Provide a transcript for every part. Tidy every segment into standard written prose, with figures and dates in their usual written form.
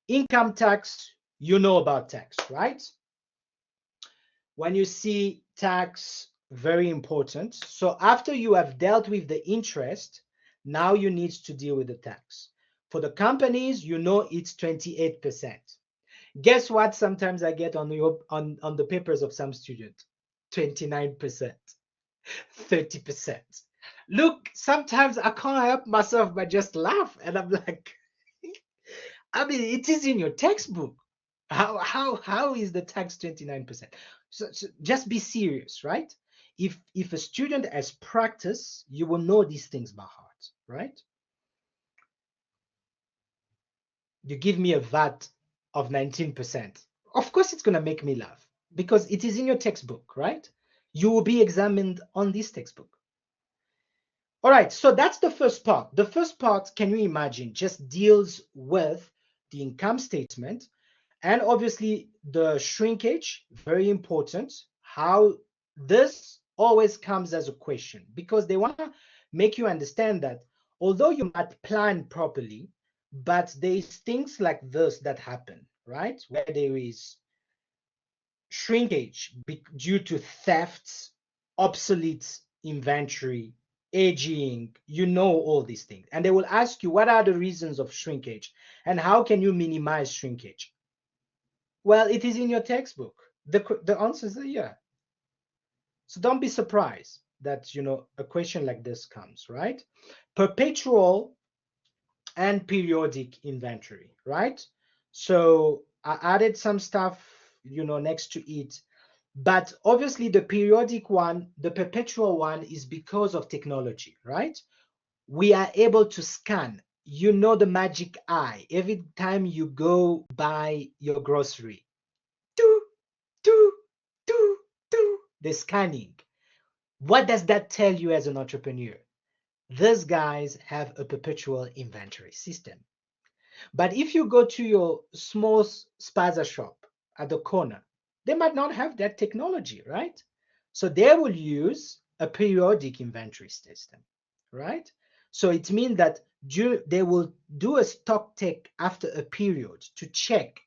income tax, you know about tax, right? When you see tax, very important. So after you have dealt with the interest, now you need to deal with the tax. For the companies, you know it's 28%. Guess what? Sometimes I get on the papers of some students, 29%, 30%. Look, sometimes I can't help myself but just laugh, and I'm like, I mean, it is in your textbook. How is the tax 29%? So just be serious, right? If a student has practice, you will know these things by heart, right? You give me a VAT of 19%. Of course, it's going to make me laugh because it is in your textbook, right? You will be examined on this textbook. All right, so that's the first part. The first part, can you imagine, just deals with the income statement and obviously the shrinkage, very important. How this always comes as a question because they want to make you understand that although you might plan properly, but there's things like this that happen, right? Where there is shrinkage due to thefts, obsolete inventory, aging, you know all these things. And they will ask you, what are the reasons of shrinkage and how can you minimize shrinkage? Well, it is in your textbook. The answers are here. So don't be surprised that, you know, a question like this comes, right? Perpetual and periodic inventory, right? So I added some stuff, you know, next to it. But obviously the periodic one, the perpetual one is because of technology, right? We are able to scan. You know the magic eye. Every time you go buy your grocery, do, do, do, do, the scanning. What does that tell you as an entrepreneur? These guys have a perpetual inventory system. But if you go to your small spaza shop at the corner, they might not have that technology, right? So they will use a periodic inventory system, right? So it means that they will do a stock take after a period to check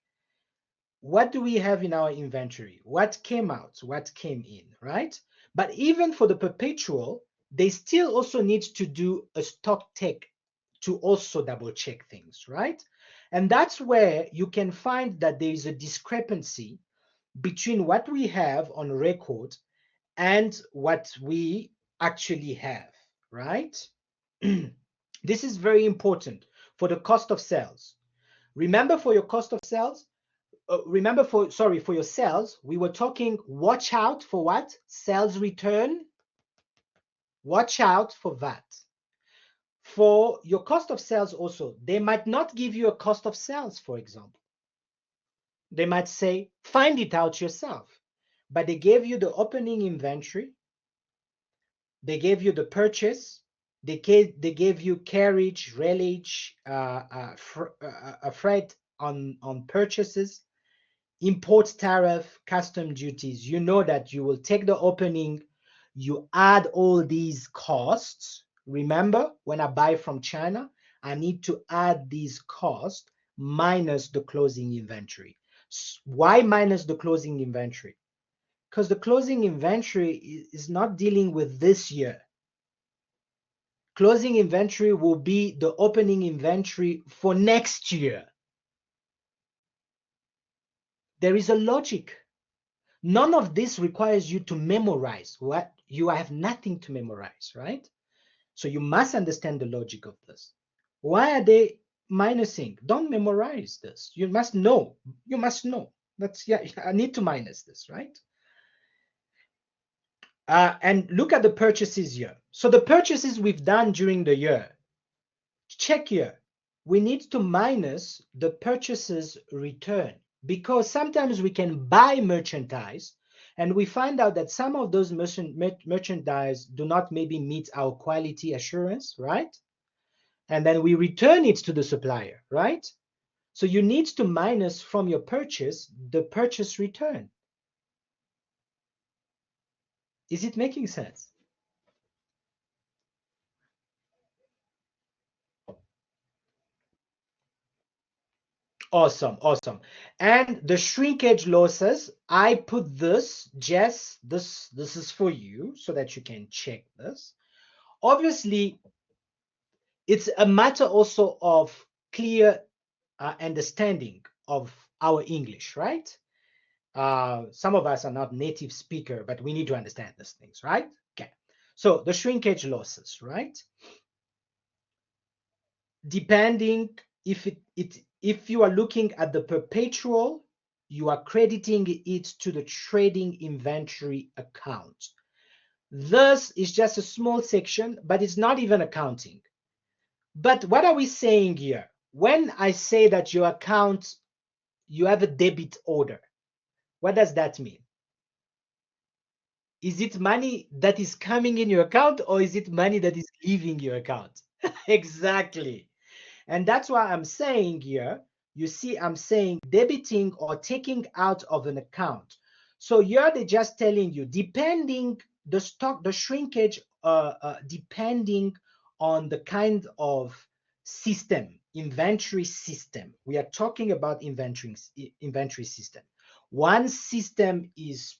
what do we have in our inventory, what came out, what came in, right? But even for the perpetual, they still also need to do a stock take to also double check things, right? And that's where you can find that there is a discrepancy between what we have on record and what we actually have, right? This is very important for the cost of sales. Remember, for your cost of sales, for your sales, we were talking, watch out for what? Sales return. Watch out for that. For your cost of sales also, they might not give you a cost of sales, for example. They might say, find it out yourself. But they gave you the opening inventory. They gave you the purchase. They gave you carriage, railage, freight on purchases, import tariff, custom duties. You know that you will take the opening, you add all these costs. Remember, when I buy from China, I need to add these costs minus the closing inventory. Why minus the closing inventory? Because the closing inventory is not dealing with this year. Closing inventory will be the opening inventory for next year. There is a logic. None of this requires you to memorize. What you have nothing to memorize, right? So you must understand the logic of this. Why are they minusing? Don't memorize this. You must know. You must know. That's, yeah, I need to minus this, right? And look at the purchases here. So the purchases we've done during the year, check here. We need to minus the purchases return because sometimes we can buy merchandise and we find out that some of those merchandise do not maybe meet our quality assurance, right? And then we return it to the supplier, right? So you need to minus from your purchase the purchase return. Is it making sense? Awesome, awesome. And the shrinkage losses, I put this, Jess, this is for you so that you can check this. Obviously, it's a matter also of clear understanding of our English, right? Some of us are not native speaker, but we need to understand these things, right? Okay. So the shrinkage losses, right? Depending if you are looking at the perpetual, you are crediting it to the trading inventory account. This is just a small section, but it's not even accounting. But what are we saying here? When I say that your account, you have a debit order, what does that mean? Is it money that is coming in your account or is it money that is leaving your account? Exactly. And that's why I'm saying here, you see, I'm saying debiting or taking out of an account. So here they're just telling you, depending the stock, the shrinkage, depending on the kind of system, inventory system. We are talking about inventory system. One system is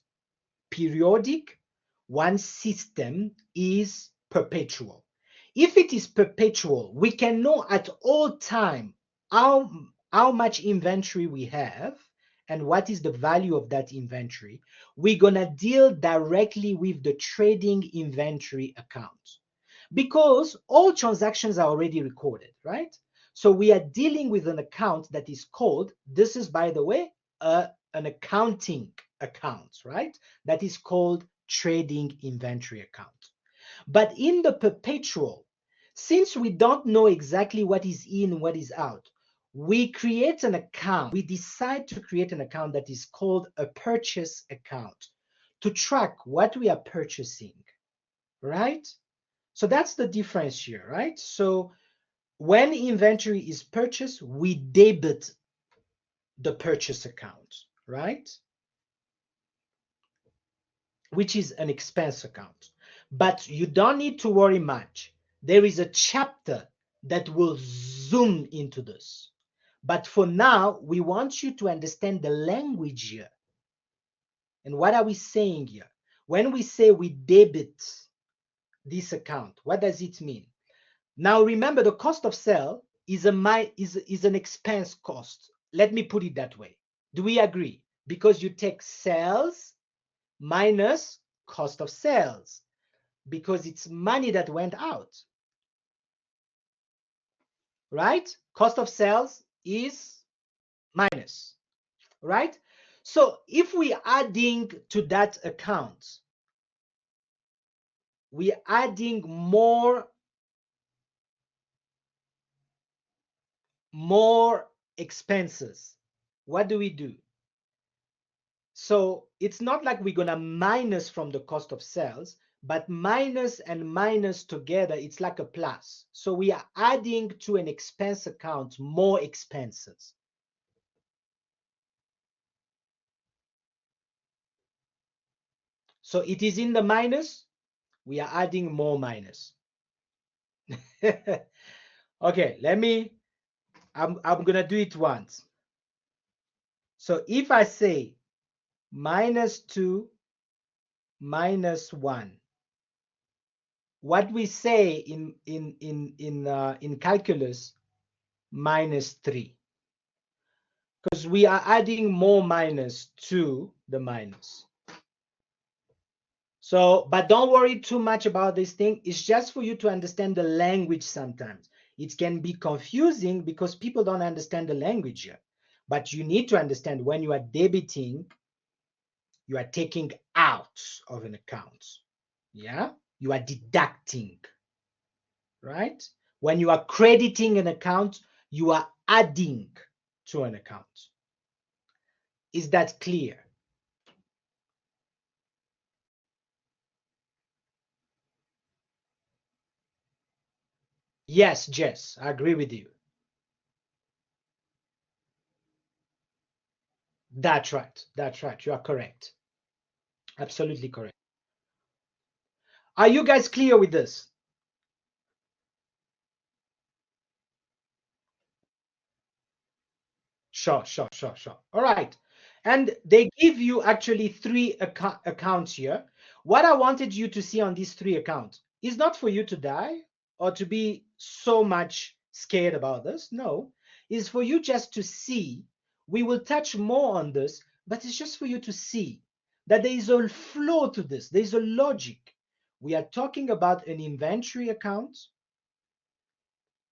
periodic, one system is perpetual. If it is perpetual, we can know at all time how much inventory we have and what is the value of that inventory. We're going to deal directly with the trading inventory account because all transactions are already recorded, right? So we are dealing with an account that is called, this is, by the way, an accounting account, right? That is called trading inventory account. But in the perpetual, since we don't know exactly what is in, what is out, we create an account. We decide to create an account that is called a purchase account to track what we are purchasing, right? So that's the difference here, right? So when inventory is purchased, we debit the purchase account, right? Which is an expense account. But you don't need to worry much. There is a chapter that will zoom into this. But for now, we want you to understand the language here. And what are we saying here? When we say we debit this account, what does it mean? Now remember, the cost of sale is an expense cost. Let me put it that way. Do we agree? Because you take sales minus cost of sales because it's money that went out, right? Cost of sales is minus, right? So if we are adding to that account, we are adding more expenses. What do we do? So it's not like we're gonna minus from the cost of sales, but minus and minus together, it's like a plus. So we are adding to an expense account more expenses. So it is in the minus, we are adding more minus. Okay, I'm gonna do it once. So if I say -2 -1, what we say in calculus, -3, because we are adding more minus to the minus. So, but don't worry too much about this thing. It's just for you to understand the language sometimes. It can be confusing because people don't understand the language here. But you need to understand when you are debiting, you are taking out of an account. Yeah? You are deducting, right? When you are crediting an account, you are adding to an account. Is that clear? Yes, Jess, I agree with you. That's right. That's right. You are correct. Absolutely correct. Are you guys clear with this? Sure. All right. And they give you actually three accounts here. What I wanted you to see on these three accounts is not for you to die or to be so much scared about this. No, is for you just to see. We will touch more on this, but it's just for you to see that there is a flow to this. There is a logic. We are talking about an inventory account.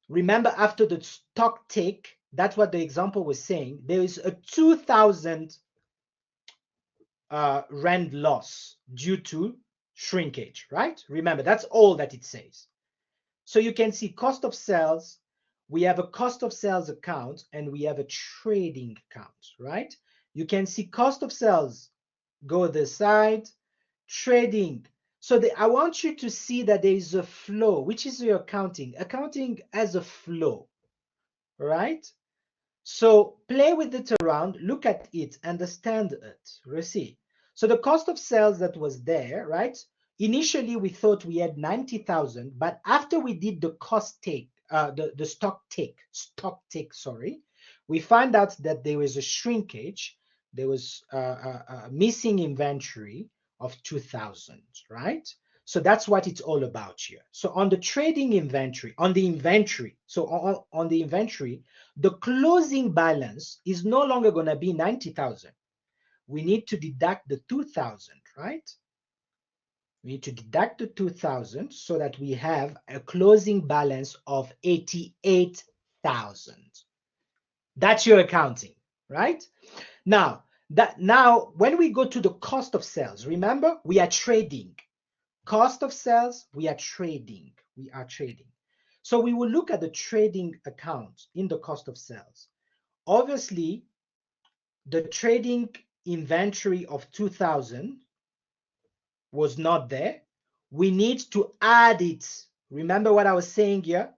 Remember, after the stock take, that's what the example was saying, there is a 2,000 rand loss due to shrinkage, right? Remember, that's all that it says. So you can see cost of sales, we have a cost of sales account and we have a trading account, right? You can see cost of sales go this side, trading. So I want you to see that there is a flow, which is your accounting. Accounting as a flow, right? So play with it around, look at it, understand it, see. So the cost of sales that was there, right? Initially, we thought we had 90,000, but after we did the cost take, the stock take, sorry, we find out that there was a shrinkage, there was a missing inventory of 2,000, right? So that's what it's all about here. So on the trading inventory, on the inventory, the closing balance is no longer going to be 90,000. We need to deduct the 2,000, right? We need to deduct the 2,000 so that we have a closing balance of 88,000. That's your accounting, right? Now, when we go to the cost of sales, remember, we are trading. Cost of sales, we are trading. So we will look at the trading account in the cost of sales. Obviously, the trading inventory of 2,000 was not there. We need to add it. Remember what I was saying here?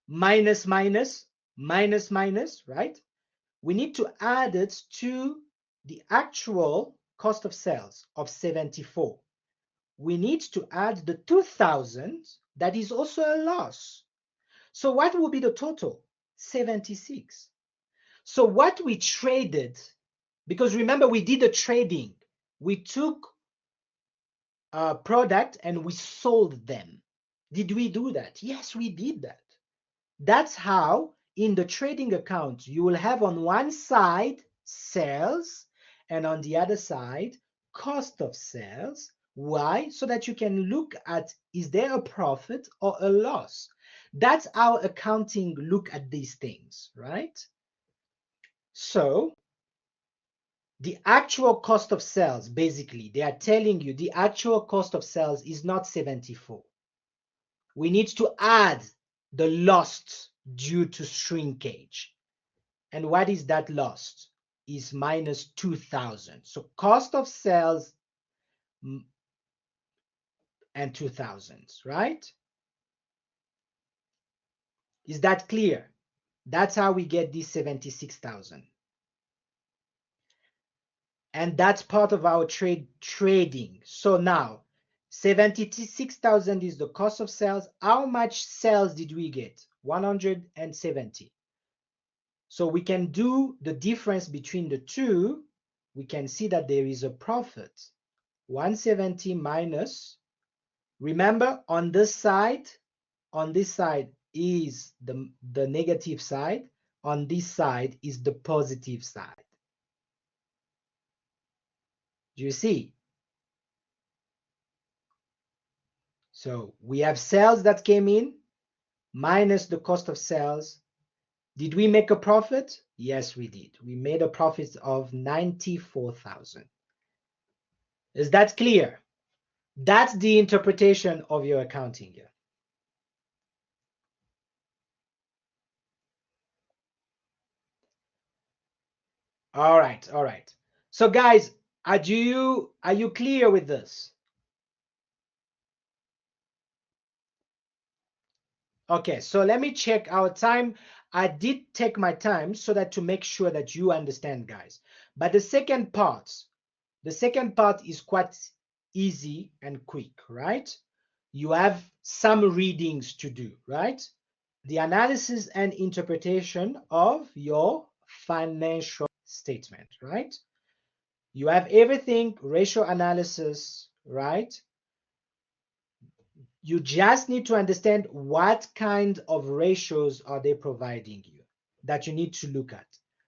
Minus, right? We need to add it to the actual cost of sales of 74. We need to add the 2,000. That is also a loss. So what will be the total? 76. So what we traded, because remember we did a trading, we took a product and we sold them. Did we do that? Yes, we did that. That's how in the trading account you will have on one side sales and on the other side cost of sales. Why? So that you can look at, is there a profit or a loss? That's how accounting look at these things, right? So the actual cost of sales, basically, they are telling you the actual cost of sales is not 74. We need to add the lost due to shrinkage. And what is that lost? Is minus 2,000. So cost of sales and 2,000, right? Is that clear? That's how we get this 76,000. And that's part of our trading. So now 76,000 is the cost of sales. How much sales did we get? 170. So we can do the difference between the two. We can see that there is a profit. 170 minus, remember on this side is the negative side. On this side is the positive side. Do you see? So we have sales that came in minus the cost of sales. Did we make a profit? Yes, we did. We made a profit of 94,000. Is that clear? That's the interpretation of your accounting here. All right. So guys, are you clear with this? Okay, so let me check our time. I did take my time so that to make sure that you understand, guys. But the second part is quite easy and quick, right? You have some readings to do, right? The analysis and interpretation of your financial statement, right? You have everything, ratio analysis, right? You just need to understand what kind of ratios are they providing you that you need to look at.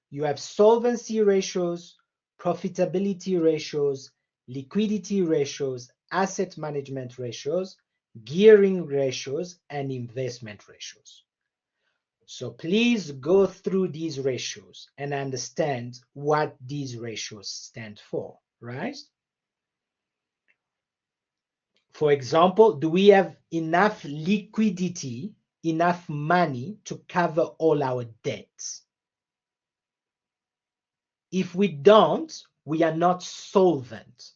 You have solvency ratios, profitability ratios, liquidity ratios, asset management ratios, gearing ratios, and investment ratios. So please go through these ratios and understand what these ratios stand for, right? For example, do we have enough liquidity, enough money to cover all our debts? If we don't, we are not solvent.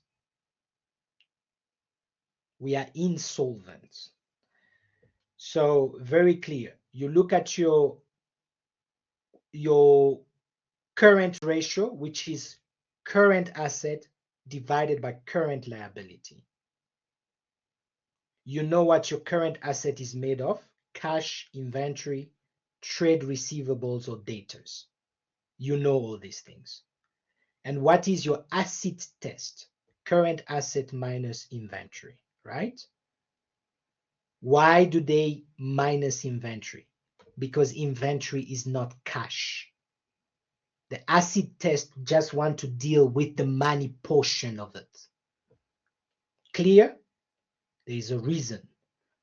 We are insolvent. So very clear. You look at your current ratio, which is current asset divided by current liability. You know what your current asset is made of: cash, inventory, trade receivables, or debtors. You know all these things. And what is your asset test? Current asset minus inventory, right? Why do they minus inventory? Because inventory is not cash. The asset test just want to deal with the money portion of it. Clear? There is a reason.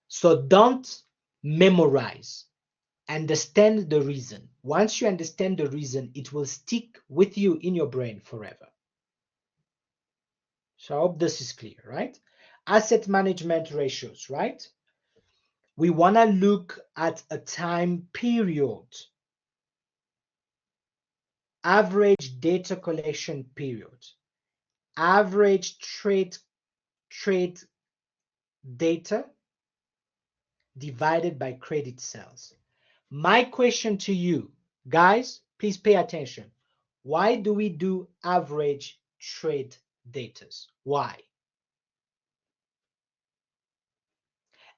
So don't memorize. Understand the reason. Once you understand the reason, it will stick with you in your brain forever. So I hope this is clear, right? Asset management ratios, right? We want to look at a time period, average data collection period, average trade data divided by credit sales. My question to you, guys, please pay attention. Why do we do average trade data? Why?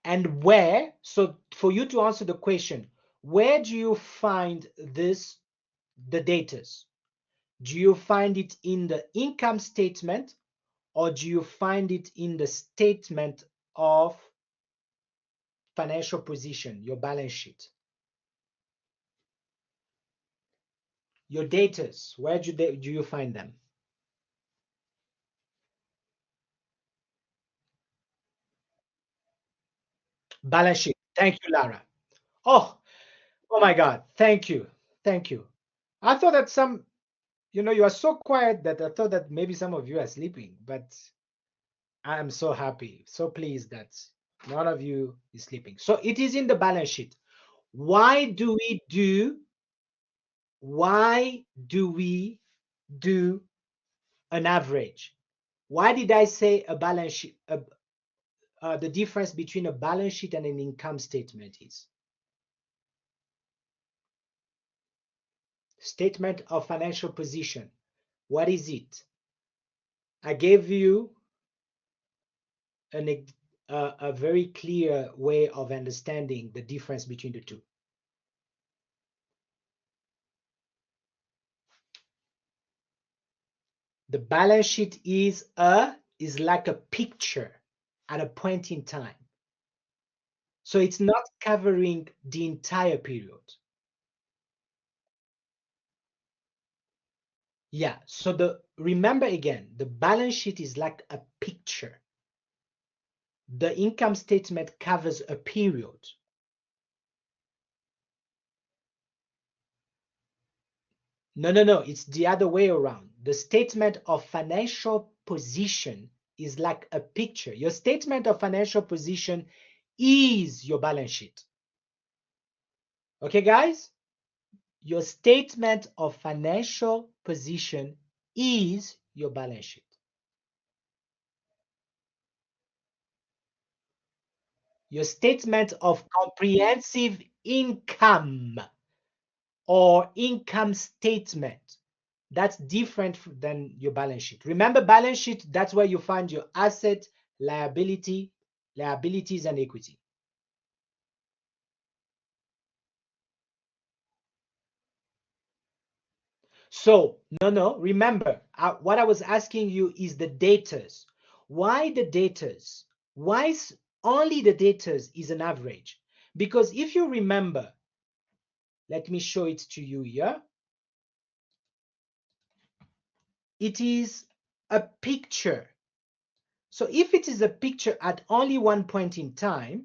And where, so for you to answer the question, where do you find this, the data? Do you find it in the income statement, or do you find it in the statement of financial position, your balance sheet? Your data, where do you find them? Balance sheet. Thank you, Lara. Oh, oh my God. Thank you. Thank you. I thought that you are so quiet that I thought that maybe some of you are sleeping, but I am so happy, so pleased that none of you is sleeping. So it is in the balance sheet. Why do we do an average? Why did I say a balance sheet? The difference between a balance sheet and an income statement is statement of financial position. What is it? I gave you a very clear way of understanding the difference between the two. The balance sheet is like a picture at a point in time. So it's not covering the entire period. Yeah, so remember again, the balance sheet is like a picture. The income statement covers a period. No, it's the other way around. The statement of financial position is like a picture. Your statement of financial position is your balance sheet. Okay, guys? Your statement of financial position is your balance sheet. Your statement of comprehensive income or income statement, that's different than your balance sheet. Remember, balance sheet, that's where you find your asset, liabilities, and equity. So, no, remember, what I was asking you is the datas. Why the datas? Why only the datas is an average? Because if you remember, let me show it to you here. It is a picture. So if it is a picture at only one point in time,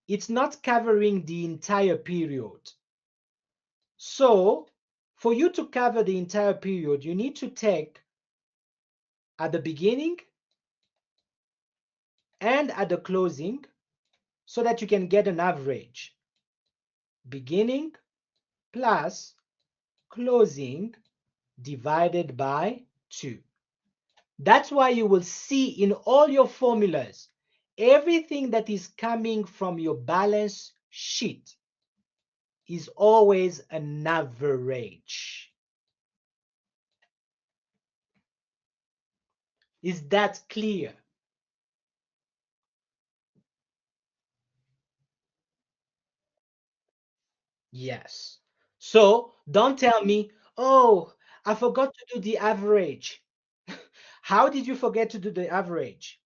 it's not covering the entire period. So for you to cover the entire period, you need to take at the beginning and at the closing so that you can get an average. Beginning plus closing divided by 2. That's why you will see in all your formulas, everything that is coming from your balance sheet is always an average. Is that clear? Yes. So don't tell me, oh, I forgot to do the average. How did you forget to do the average?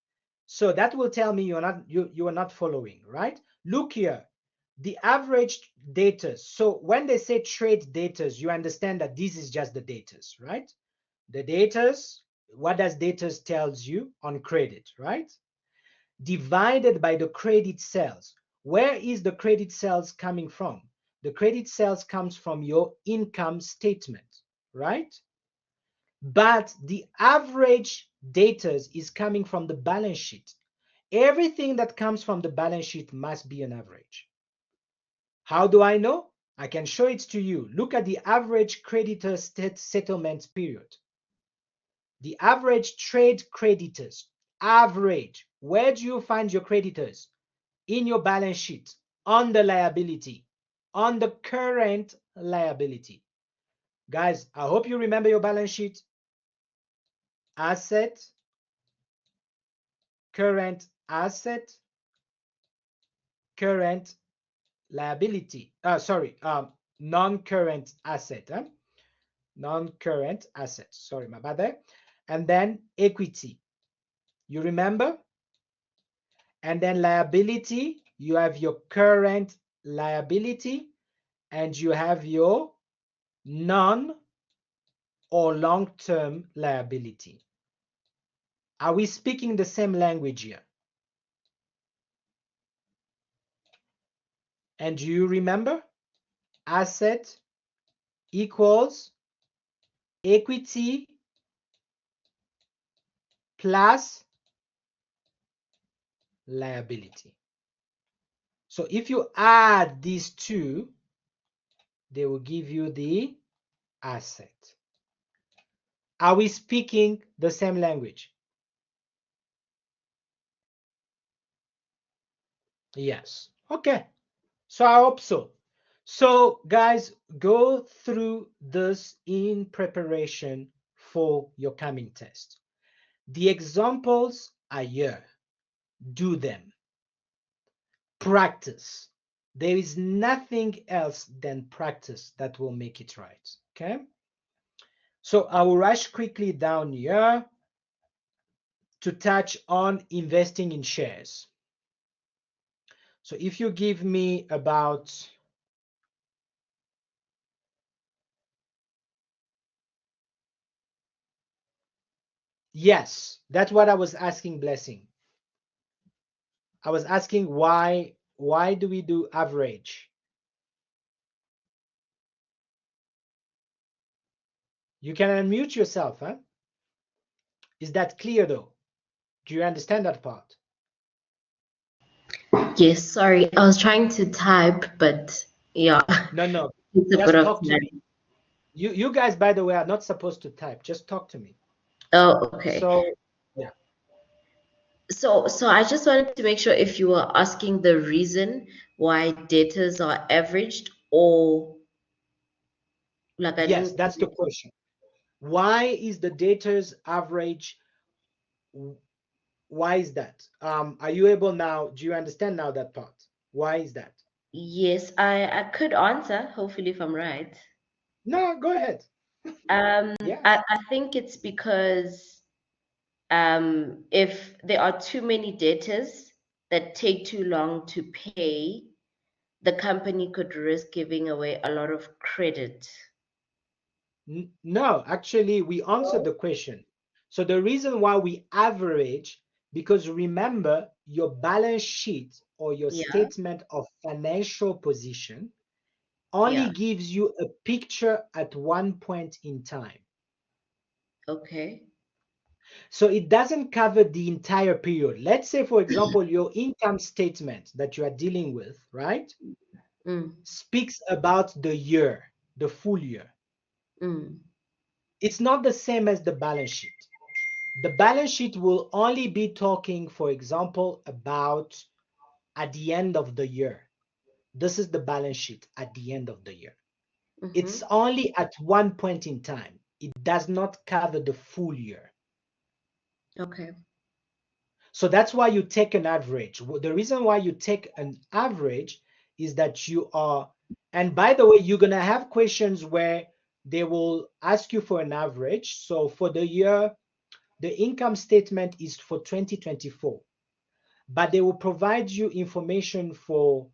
So that will tell me you are not following, right? Look here, the average data. So when they say trade data, you understand that this is just the data, right? The data, what does data tells you on credit, right? Divided by the credit sales. Where is the credit sales coming from? The credit sales comes from your income statement, right? But the average data is coming from the balance sheet. Everything that comes from the balance sheet must be an average. How do I know? I can show it to you. Look at the average creditor settlement period. The average trade creditors. Average. Where do you find your creditors? In your balance sheet, on the liability, on the current liability. Guys, I hope you remember your balance sheet. Asset, current asset, current liability. Non-current asset. Non-current asset. Sorry, my bad there. And then equity. You remember? And then liability, you have your current liability and you have your non or long-term liability. Are we speaking the same language here? And do you remember? Asset equals equity plus liability. So if you add these two, they will give you the asset. Are we speaking the same language? Yes. Okay. So I hope so. So guys, go through this in preparation for your coming test. The examples are here. Do them. Practice. There is nothing else than practice that will make it right. Okay. So I will rush quickly down here to touch on investing in shares. So if you give me about yes, that's what I was asking, Blessing. I was asking why do we do average? You can unmute yourself, huh? Is that clear though? Do you understand that part? Yes, sorry, I was trying to type, but yeah, No, it's a bit just of talk to me. time. You guys, by the way, are not supposed to type. Just talk to me. Oh, okay. So yeah. So I just wanted to make sure if you were asking the reason why debtors are averaged, or like I Yes, didn't. that's the question. Why is the data's average? Why is that? Are you able now? Do you understand now that part? Why is that? Yes, I could answer, hopefully if I'm right. No, go ahead. Yeah. I think it's because if there are too many debtors that take too long to pay, the company could risk giving away a lot of credit. No, actually, we answered the question. So the reason why we average, because remember, your balance sheet or your Yeah, statement of financial position only yeah, gives you a picture at one point in time. okay. So it doesn't cover the entire period. Let's say, for example, your income statement that you are dealing with, right, Mm, speaks about the year, the full year. mm, It's not the same as the balance sheet. The balance sheet will only be talking, for example, about at the end of the year. This is the balance sheet at the end of the year. It's mm-hmm. only at one point in time. It does not cover the full year. Okay. So that's why you take an average. The reason why you take an average is that you are, and by the way, you're going to have questions where they will ask you for an average. So for the year, the income statement is for 2024, but they will provide you information for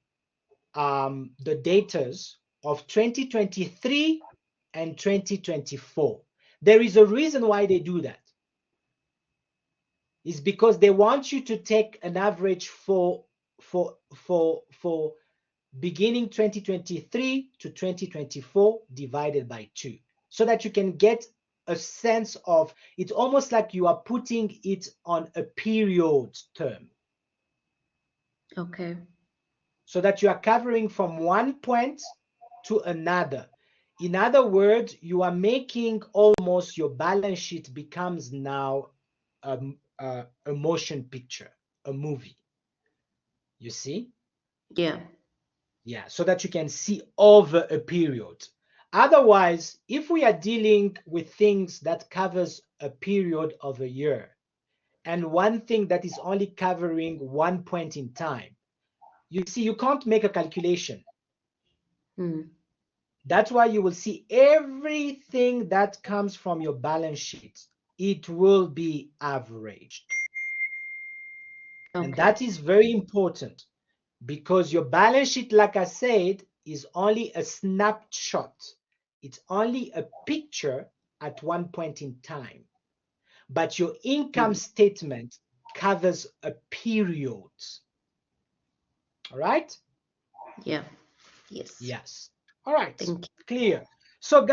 the datas of 2023 and 2024. There is a reason why they do that. Is because they want you to take an average for beginning 2023 to 2024 divided by 2, so that you can get a sense of, it's almost like you are putting it on a period term, Okay. so that you are covering from one point to another. In other words, you are making almost your balance sheet becomes now a motion picture, a movie, you see? Yeah. Yeah, so that you can see over a period. Otherwise, if we are dealing with things that covers a period of a year and one thing that is only covering one point in time, you see, you can't make a calculation. Mm, That's why you will see everything that comes from your balance sheet, it will be averaged. And okay. that is very important because your balance sheet, like I said, is only a snapshot. It's only a picture at one point in time. But your income Mm, statement covers a period. All right? yeah. Yes. Yes. All right. Thank you. Clear. So, guys,